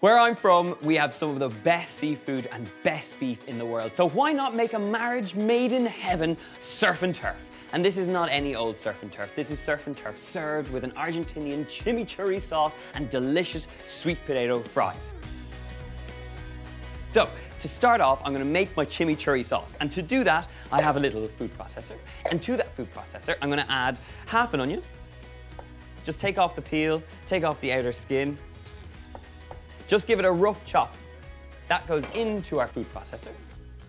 Where I'm from, we have some of the best seafood and best beef in the world. So why not make a marriage made in heaven surf and turf? And this is not any old surf and turf. This is surf and turf served with an Argentinian chimichurri sauce and delicious sweet potato fries. So, to start off, I'm gonna make my chimichurri sauce. And to do that, I have a little food processor. And to that food processor, I'm gonna add half an onion. Just take off the peel, take off the outer skin. Just give it a rough chop. That goes into our food processor.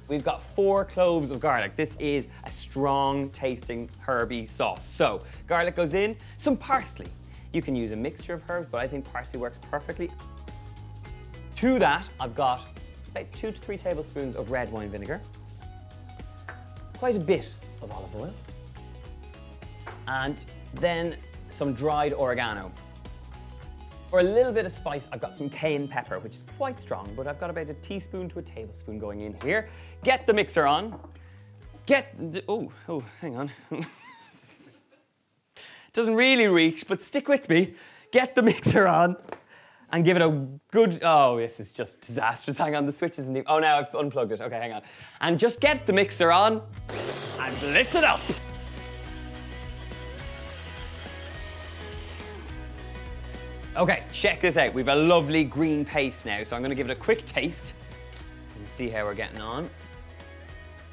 We've got 4 cloves of garlic. This is a strong tasting herby sauce. So, garlic goes in, some parsley. You can use a mixture of herbs, but I think parsley works perfectly. To that, I've got about 2 to 3 tablespoons of red wine vinegar, quite a bit of olive oil, and then some dried oregano. For a little bit of spice, I've got some cayenne pepper, which is quite strong, but I've got about a teaspoon to a tablespoon going in here. Get the mixer on. Oh, hang on. Doesn't really reach, but stick with me. Get the mixer on and give it a good, oh, this is just disastrous. Hang on, the switch isn't even, oh, now I've unplugged it. Okay, hang on. And just get the mixer on and blitz it up. Okay, check this out. We've a lovely green paste now, so I'm gonna give it a quick taste and see how we're getting on.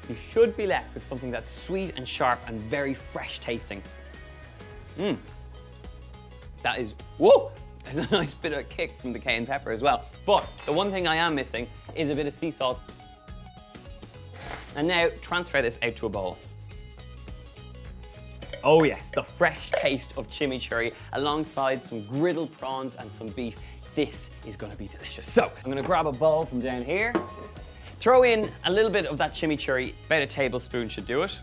You should be left with something that's sweet and sharp and very fresh tasting. That is, whoa! There's a nice bit of kick from the cayenne pepper as well. But the one thing I am missing is a bit of sea salt. And now transfer this out to a bowl. Oh yes, the fresh taste of chimichurri alongside some griddled prawns and some beef. This is gonna be delicious. So, I'm gonna grab a bowl from down here, throw in a little bit of that chimichurri, about a tablespoon should do it.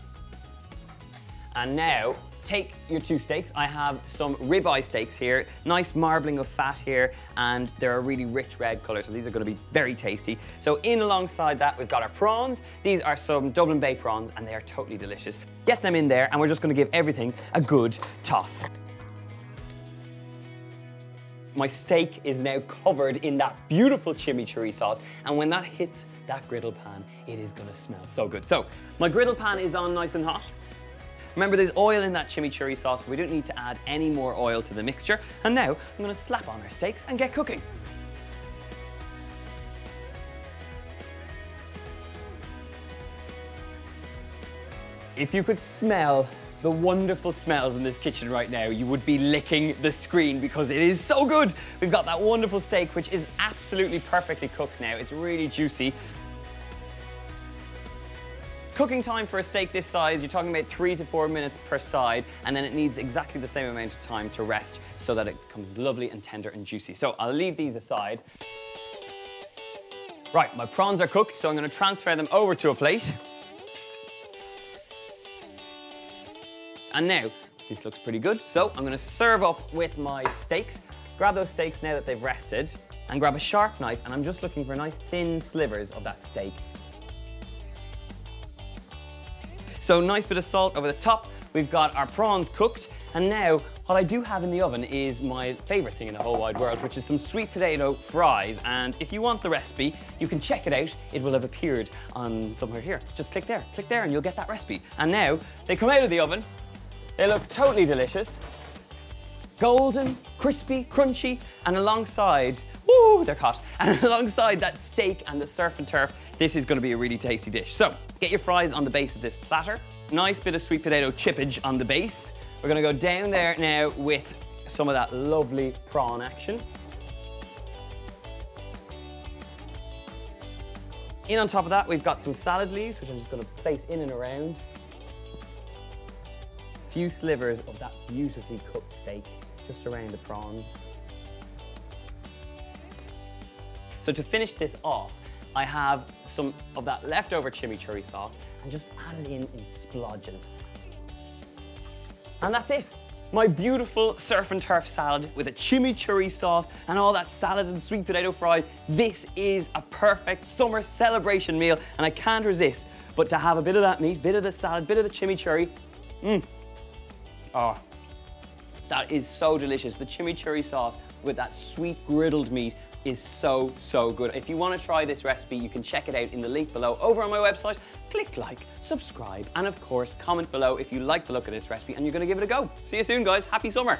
And now, take your 2 steaks. I have some ribeye steaks here, nice marbling of fat here, and they're a really rich red color, so these are gonna be very tasty. So in alongside that, we've got our prawns. These are some Dublin Bay prawns, and they are totally delicious. Get them in there, and we're just gonna give everything a good toss. My steak is now covered in that beautiful chimichurri sauce, and when that hits that griddle pan, it is gonna smell so good. So, my griddle pan is on nice and hot. Remember, there's oil in that chimichurri sauce, so we don't need to add any more oil to the mixture. And now, I'm gonna slap on our steaks and get cooking. If you could smell the wonderful smells in this kitchen right now, you would be licking the screen because it is so good. We've got that wonderful steak, which is absolutely perfectly cooked now. It's really juicy. Cooking time for a steak this size, you're talking about 3 to 4 minutes per side, and then it needs exactly the same amount of time to rest so that it becomes lovely and tender and juicy. So I'll leave these aside. Right, my prawns are cooked, so I'm gonna transfer them over to a plate. And now, this looks pretty good, so I'm gonna serve up with my steaks. Grab those steaks now that they've rested, and grab a sharp knife, and I'm just looking for nice thin slivers of that steak. So nice bit of salt over the top. We've got our prawns cooked. And now what I do have in the oven is my favorite thing in the whole wide world, which is some sweet potato fries. And if you want the recipe, you can check it out. It will have appeared on somewhere here. Just click there, and you'll get that recipe. And now they come out of the oven. They look totally delicious. Golden, crispy, crunchy, and alongside, woo, they're hot. And alongside that steak and the surf and turf, this is gonna be a really tasty dish. So, get your fries on the base of this platter. Nice bit of sweet potato chippage on the base. We're gonna go down there now with some of that lovely prawn action. In on top of that, we've got some salad leaves, which I'm just gonna place in and around. A few slivers of that beautifully cooked steak just around the prawns. So to finish this off, I have some of that leftover chimichurri sauce and just add it in splodges. And that's it. My beautiful surf and turf salad with a chimichurri sauce and all that salad and sweet potato fries. This is a perfect summer celebration meal, and I can't resist but to have a bit of that meat, bit of the salad, bit of the chimichurri. Oh, that is so delicious. The chimichurri sauce with that sweet griddled meat. is so, so good. If you want to try this recipe, you can check it out in the link below over on my website. Click like, subscribe, and of course, comment below if you like the look of this recipe and you're going to give it a go. See you soon, guys. Happy summer.